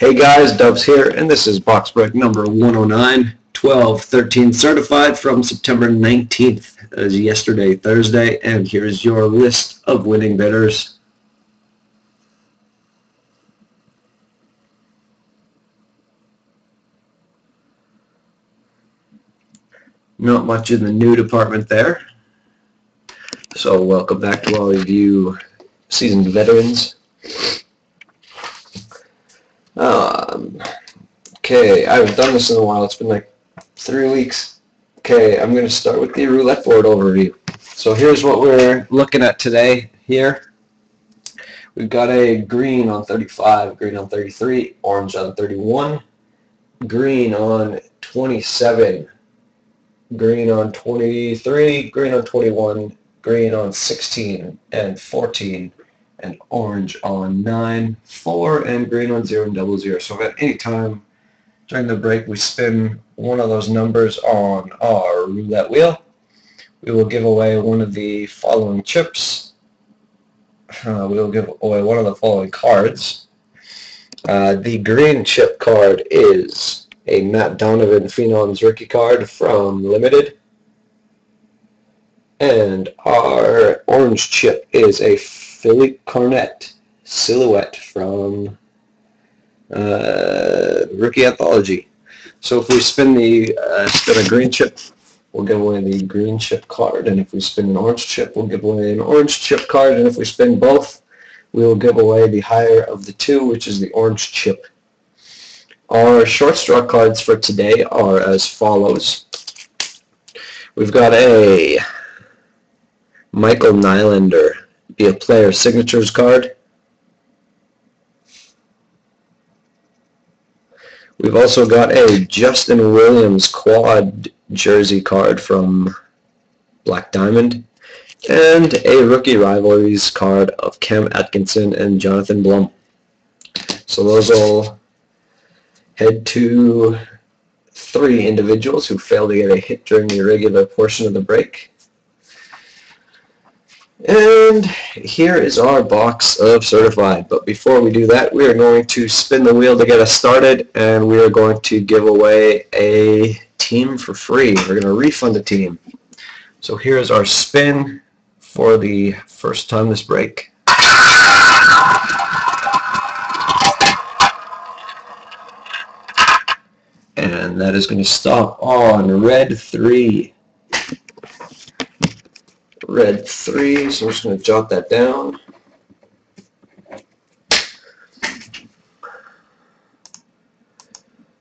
Hey guys, Dubs here, and this is box break number 109, 12-13 certified from September 19th, as yesterday, Thursday, and here's your list of winning bidders. Not much in the new department there, so welcome back to all of you seasoned veterans. Okay, I haven't done this in a while. It's been like 3 weeks. Okay, I'm going to start with the roulette board overview. So here's what we're looking at today here. We've got a green on 35, green on 33, orange on 31, green on 27, green on 23, green on 21, green on 16 and 14, and orange on 9, 4, and green on 0 and 00. So at any time during the break we spin one of those numbers on our roulette wheel, we will give away one of the following chips. We will give away one of the following cards. The green chip card is a Matt Donovan Phenoms rookie card from Limited. And our orange chip is a Philip Cornett silhouette from Rookie Anthology. So if we spin a green chip, we'll give away the green chip card, and if we spin an orange chip, we'll give away an orange chip card, and if we spin both, we will give away the higher of the two, which is the orange chip. Our short straw cards for today are as follows. We've got a Michael Nylander, be a player signatures card. We've also got a Justin Williams quad jersey card from Black Diamond, and a rookie rivalries card of Cam Atkinson and Jonathan Blum. So those will head to 3 individuals who failed to get a hit during the irregular portion of the break. And here is our box of certified. But before we do that, we are going to spin the wheel to get us started, and we are going to give away a team for free. We're going to refund a team. So here's our spin for the first time this break. And that is going to stop on red 3. Red 3, so I'm just going to jot that down.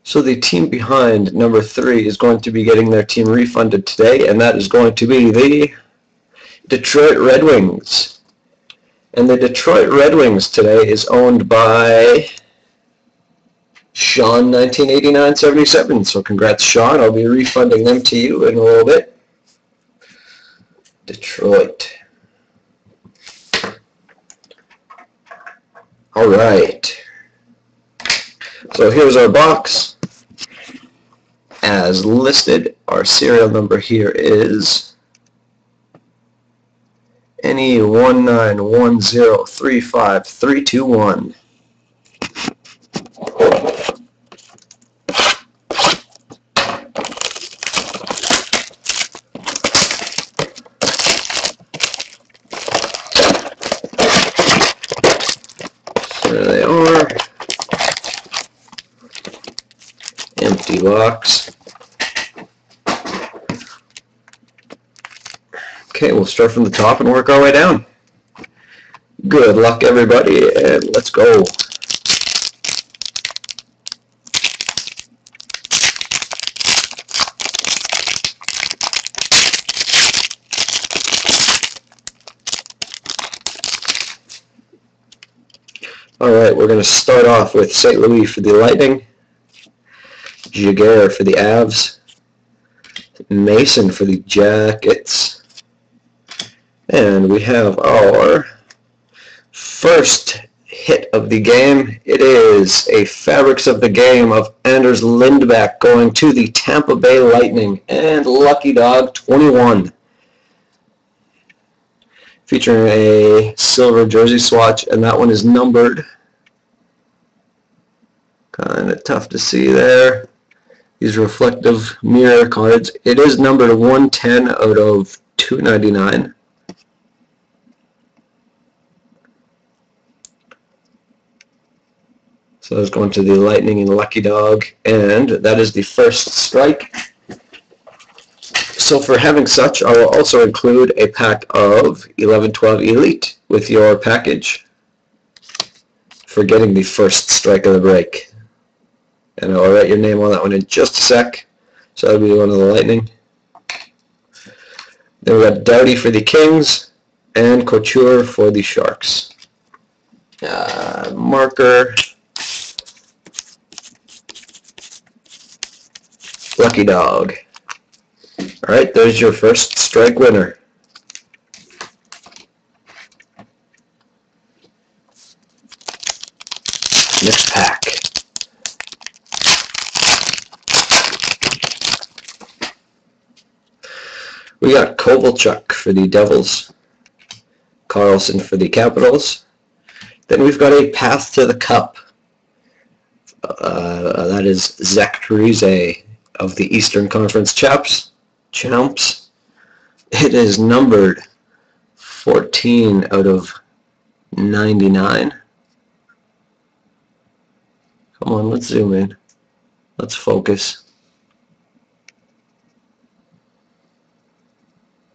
So the team behind number 3 is going to be getting their team refunded today, and that is going to be the Detroit Red Wings. And the Detroit Red Wings today is owned by Sean 1989-77. So congrats, Sean. I'll be refunding them to you in a little bit. Detroit. All right. So here's our box. As listed, our serial number here is NE191035321. There they are. Empty box. Okay, we'll start from the top and work our way down. Good luck, everybody, and let's go. Alright, we're going to start off with St. Louis for the Lightning, Jaguar for the Avs, Mason for the Jackets, and we have our first hit of the game. It is a Fabrics of the Game of Anders Lindback going to the Tampa Bay Lightning, and Lucky Dog 21. Featuring a silver jersey swatch, and that one is numbered Kind of tough to see there. These reflective mirror cards. It is numbered 110 out of 299. So it's going to the Lightning and Lucky Dog, and that is the first strike. So for having such, I will also include a pack of 11-12 Elite with your package for getting the first strike of the break. And I'll write your name on that one in just a sec. So that'll be one of the Lightning. Then we got Doughty for the Kings and Couture for the Sharks. Marker. Lucky Dog. Alright, there's your first strike winner. Next pack. We got Kovalchuk for the Devils, Carlson for the Capitals. Then we've got a Path to the Cup. That is Zach Parise of the Eastern Conference Champs. It is numbered 14 out of 99. Come on, let's zoom in. Let's focus.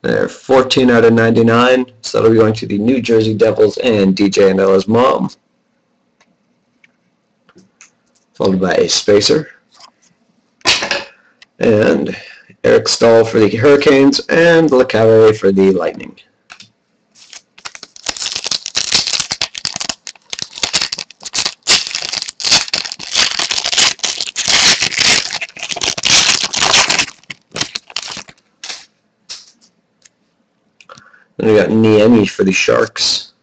There, 14 out of 99. So that'll be going to the New Jersey Devils and DJ and Ella's mom. Followed by a spacer. And Eric Stahl for the Hurricanes and Le Cavalier for the Lightning. Then we got Niemi for the Sharks.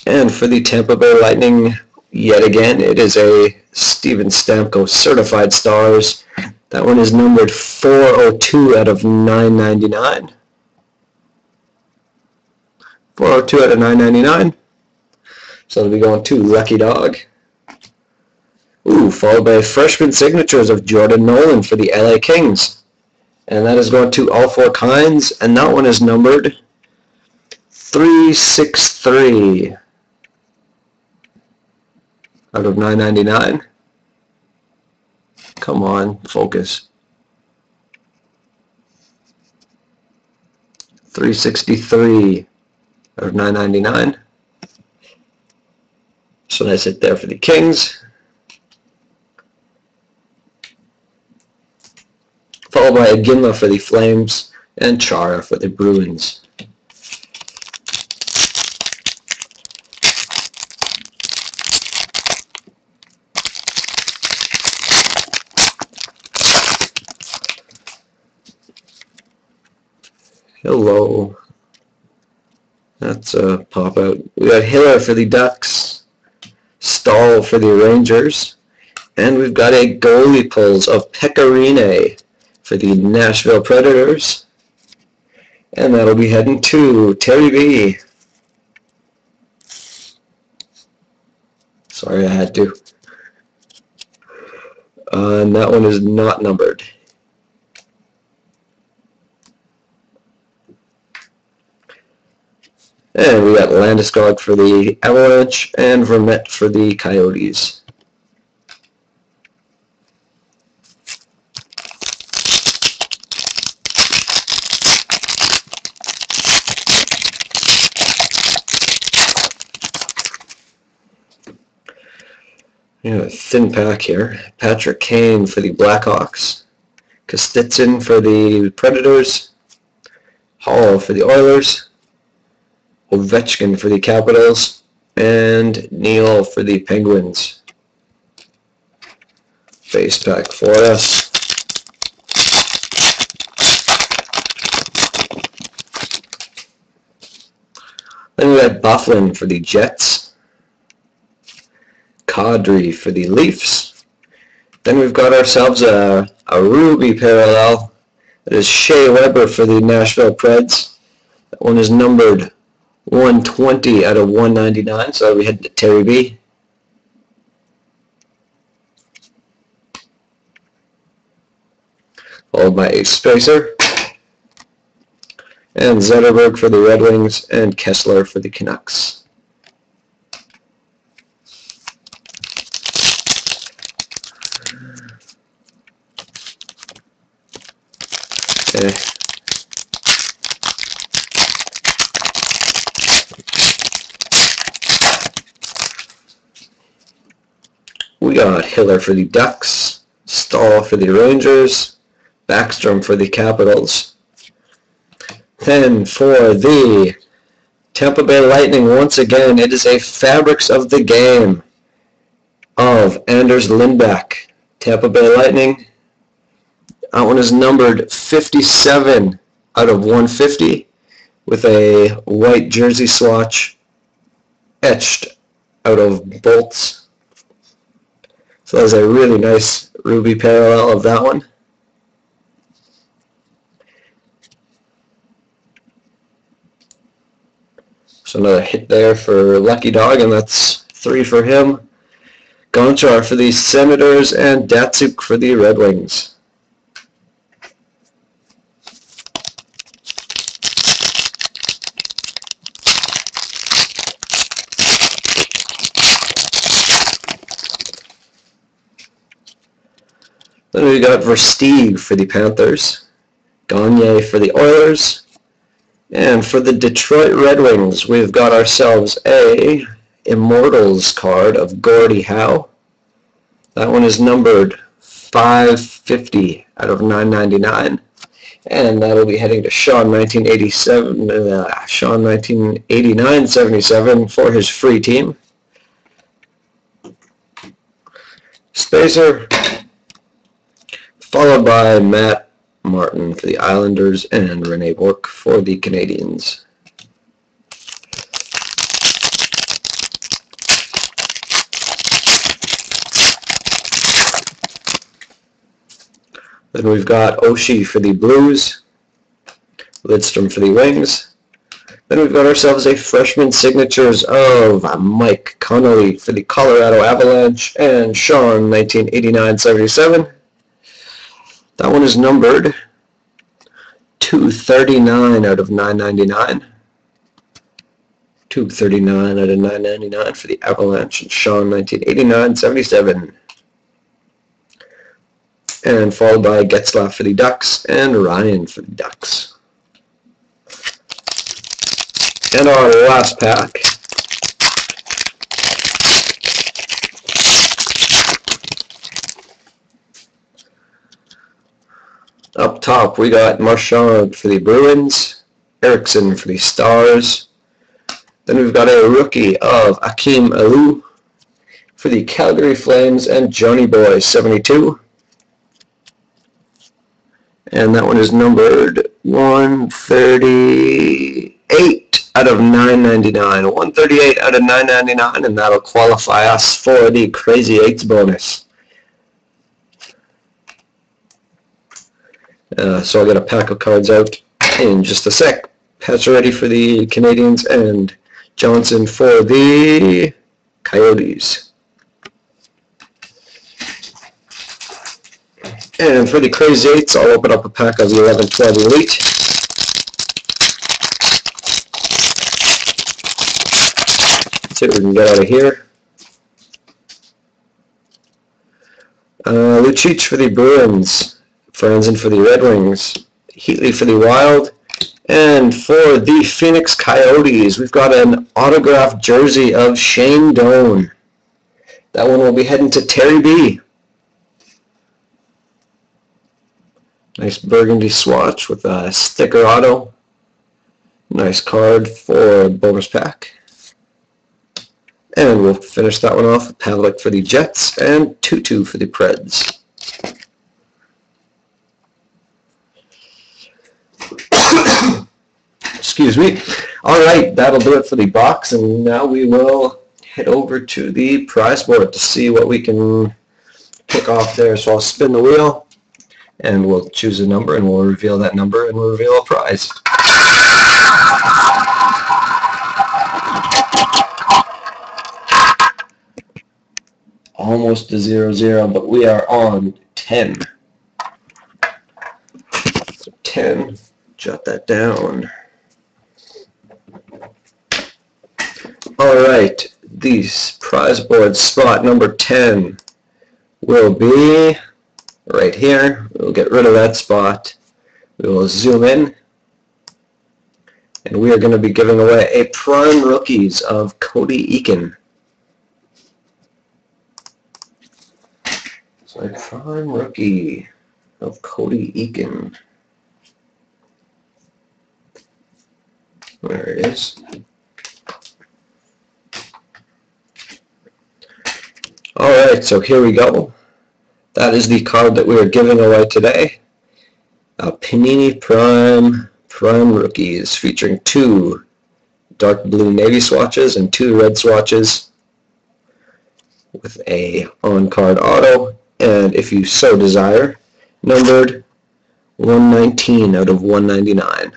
And for the Tampa Bay Lightning, yet again, it is a Steven Stamkos Certified Stars. That one is numbered 402 out of 999. 402 out of 999. So it'll be going to Lucky Dog. Ooh, followed by freshman signatures of Jordan Nolan for the LA Kings. And that is going to All Four Kinds, and that one is numbered 363 out of 999. Come on, focus. 363 out of 999. So that's it there for the Kings. Followed by Iginla for the Flames and Chara for the Bruins. Hello. That's a pop out. We got Hiller for the Ducks, Stahl for the Rangers, and we've got a goalie pulls of Pecorine for the Nashville Predators, and that'll be heading to Terry B. Sorry, I had to. And that one is not numbered. And we got Landeskog for the Avalanche and Vermette for the Coyotes. Yeah, thin pack here. Patrick Kane for the Blackhawks, Kostitsyn for the Predators, Hall for the Oilers, Ovechkin for the Capitals, and Neal for the Penguins. Base pack for us. Then we got Bufflin for the Jets, Kadri for the Leafs. Then we've got ourselves a Ruby parallel. That is Shea Weber for the Nashville Preds. That one is numbered 120 out of 199, so we head to Terry B. Followed by a Spacer, and Zetterberg for the Red Wings, and Kessler for the Canucks. Okay. We got Hiller for the Ducks, Stahl for the Rangers, Backstrom for the Capitals. Then for the Tampa Bay Lightning, once again, it is a Fabrics of the Game of Anders Lindback. Tampa Bay Lightning. That one is numbered 57 out of 150 with a white jersey swatch etched out of bolts. So there's a really nice ruby parallel of that one. So another hit there for Lucky Dog, and that's 3 for him. Gonchar for the Senators, and Datsuk for the Red Wings. Then we got Versteeg for the Panthers, Gagne for the Oilers, and for the Detroit Red Wings, we've got ourselves a Immortals card of Gordie Howe. That one is numbered 550 out of 999, and that'll be heading to Sean 1989-77 for his free team. Spacer, followed by Matt Martin for the Islanders and Rene Bourque for the Canadiens. Then we've got Oshie for the Blues, Lidstrom for the Wings. Then we've got ourselves a freshman signatures of Mike Connolly for the Colorado Avalanche and Sean 1989-77. That one is numbered 239 out of 999. 239 out of 999 for the Avalanche and Sean 1989-77. And followed by Getzlaff for the Ducks and Ryan for the Ducks. And our last pack. Up top, we got Marchand for the Bruins, Eriksson for the Stars. Then we've got a rookie of Akim Aliu for the Calgary Flames and Johnny Boy 72. And that one is numbered 138 out of 999. 138 out of 999, and that'll qualify us for the Crazy Eights bonus. So I'll get a pack of cards out in just a sec. Patch ready for the Canadiens and Johnson for the Coyotes. And for the Crazy Eights, I'll open up a pack of the 11-12 Elite. See what we can get out of here. Lucic for the Bruins. Franzen for the Red Wings, Heatley for the Wild, and for the Phoenix Coyotes, we've got an autographed jersey of Shane Doan. That one will be heading to Terry B. Nice burgundy swatch with a sticker auto. Nice card for bonus pack. And we'll finish that one off with Pavlik for the Jets and Tutu for the Preds. Excuse me. Alright, that'll do it for the box, and now we will head over to the prize board to see what we can pick off there. So I'll spin the wheel, and we'll choose a number, and we'll reveal that number, and we'll reveal a prize. almost to 0-0, but we are on 10. So 10, jot that down. Alright, the prize board spot number 10 will be right here. We'll get rid of that spot. We will zoom in, and we are going to be giving away a Prime Rookies of Cody Eakin. So a Prime Rookie of Cody Eakin. There it is. Alright, so here we go. That is the card that we are giving away today. Panini Prime Rookies, featuring 2 dark blue navy swatches and 2 red swatches with a on-card auto, and if you so desire, numbered 119 out of 199.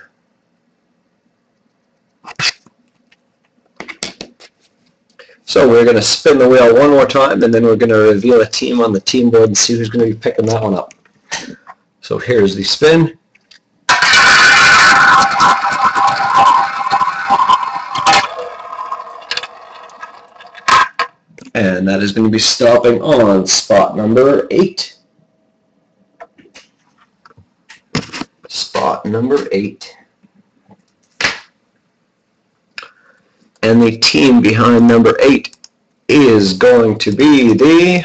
So we're going to spin the wheel one more time, and then we're going to reveal a team on the team board and see who's going to be picking that one up. So here's the spin. And that is going to be stopping on spot number 8. Spot number 8. And the team behind number 8 is going to be the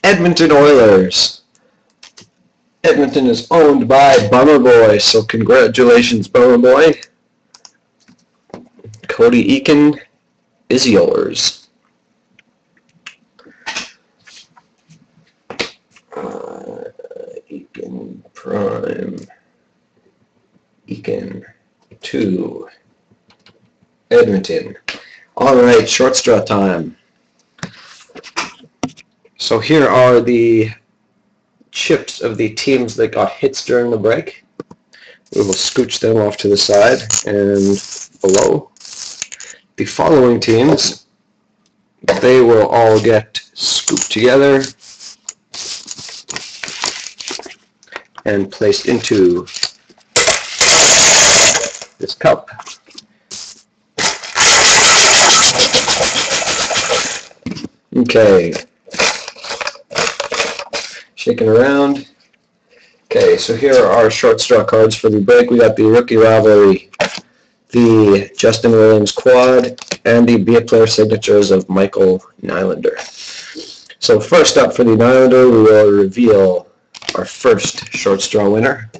Edmonton Oilers. Edmonton is owned by Bummer Boy, so congratulations, Bummer Boy. Cody Eakin is yours. Eakin Prime. Eakin to Edmonton. Alright, short straw time. So here are the chips of the teams that got hits during the break. We will scooch them off to the side and below. The following teams, they will all get scooped together and placed into this cup. Okay. Shaking around. Okay, so here are our short straw cards for the break. We got the Rookie Rivalry, the Justin Williams Quad, and the Be a Player signatures of Michael Nylander. So first up for the Nylander, we will reveal our first short straw winner.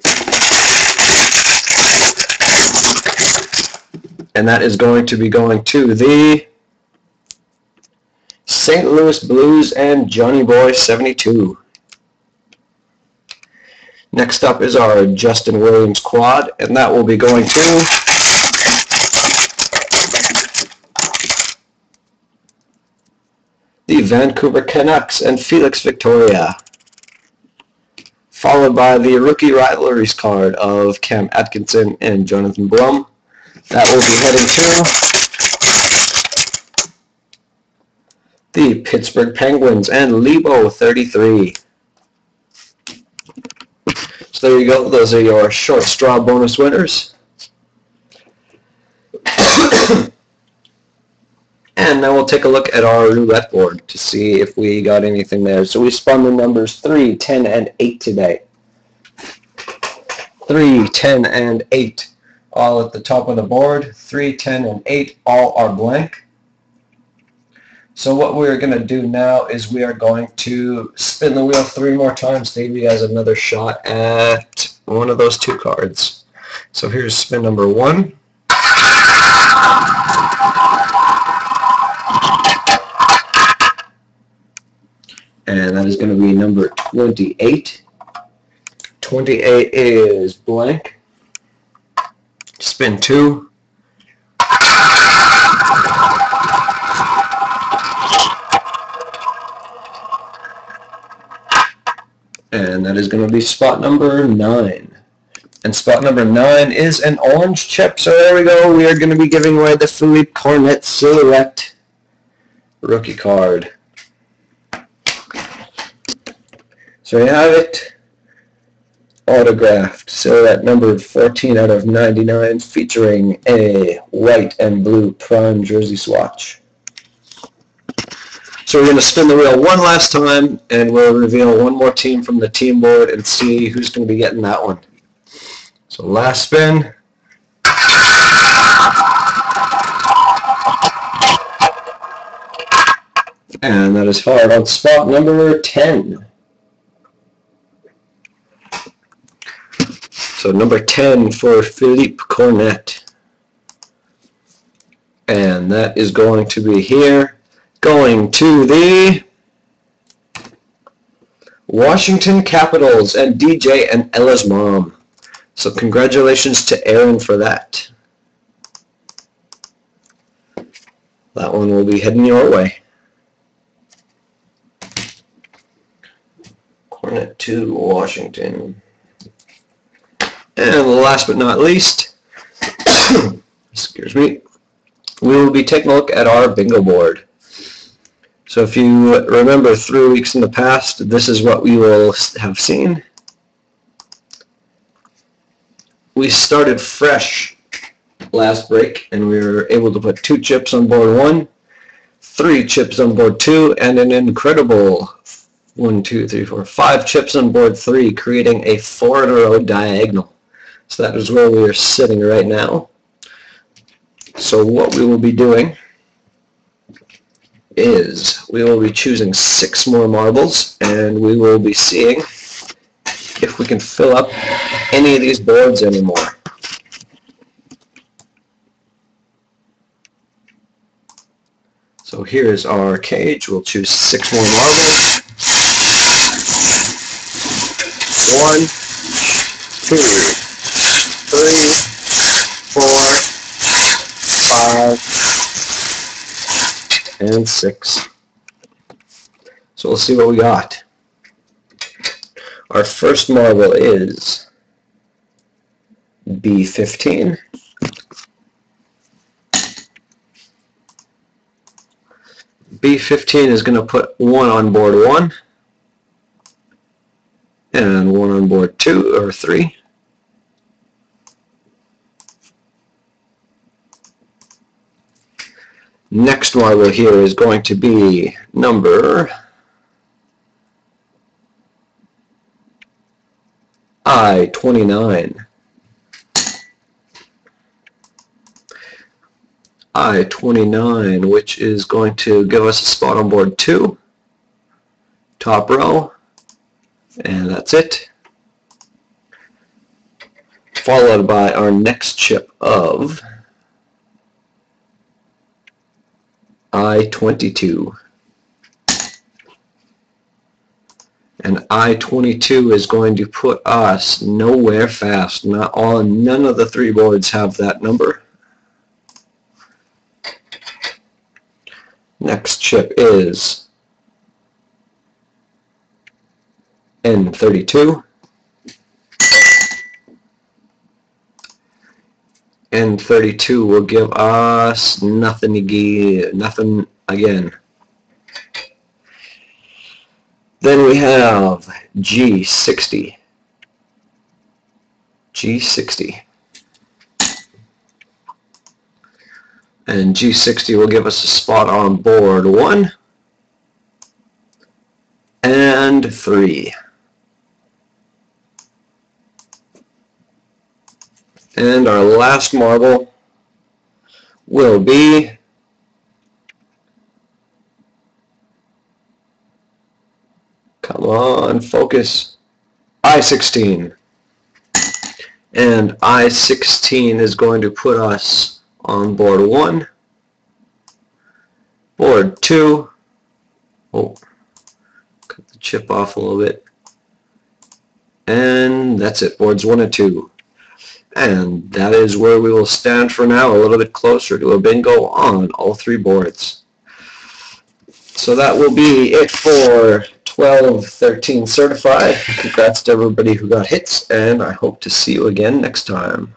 And that is going to be going to the St. Louis Blues and Johnny Boy 72. Next up is our Justin Williams Quad, and that will be going to the Vancouver Canucks and Felix Victoria, followed by the Rookie Rivalries card of Cam Atkinson and Jonathan Blum. That will be heading to the Pittsburgh Penguins and Lebo 33. So there you go. Those are your short straw bonus winners. And now we'll take a look at our roulette board to see if we got anything there. So we spun the numbers 3, 10, and 8 today. 3, 10, and 8 all at the top of the board. 3, 10, and 8 all are blank. So what we're going to do now is we are going to spin the wheel 3 more times. Davey has another shot at one of those 2 cards. So here's spin number 1. And that is going to be number 28. 28 is blank. Spin 2. And that is going to be spot number 9. And spot number 9 is an orange chip. So there we go. We are going to be giving away the Philippe Cornet Silhouette rookie card. So you have it. Autographed silhouette number 14 out of 99, featuring a white and blue prime jersey swatch. So we're going to spin the wheel one last time, and we'll reveal one more team from the team board and see who's going to be getting that one. So last spin. And that is fired on spot number 10. So number 10 for Philippe Cornet. And that is going to be here. Going to the Washington Capitals and DJ and Ella's mom. So congratulations to Aaron for that. That one will be heading your way. Cornet to Washington. And last but not least, excuse me, we will be taking a look at our bingo board. So if you remember 3 weeks in the past, this is what we will have seen. We started fresh last break, and we were able to put 2 chips on board 1, 3 chips on board 2, and an incredible 5 chips on board 3, creating a 4-in-a-row diagonal. So that is where we are sitting right now. So what we will be doing is we will be choosing 6 more marbles, and we will be seeing if we can fill up any of these boards anymore. So here's our cage. We'll choose 6 more marbles. 1, 2, 3, 4, 5, and 6. So we'll see what we got. Our first marble is B15. B15 is going to put 1 on board 1 and 1 on board 2 or 3. Next marble here is going to be number I-29. I-29, which is going to give us a spot on board 2, top row, and that's it. Followed by our next chip of I-22. And I-22 is going to put us nowhere fast. None of the 3 boards have that number. Next chip is N32. N32 will give us nothing again. Then we have G60. G60. And G60 will give us a spot on board 1 and 3. And our last marble will be come on, focus. I-16. And I-16 is going to put us on board 1, board 2. Oh, cut the chip off a little bit. And that's it, boards 1 and 2. And that is where we will stand for now, a little bit closer to a bingo on all 3 boards. So that will be it for 12-13 certified. Congrats to everybody who got hits, and I hope to see you again next time.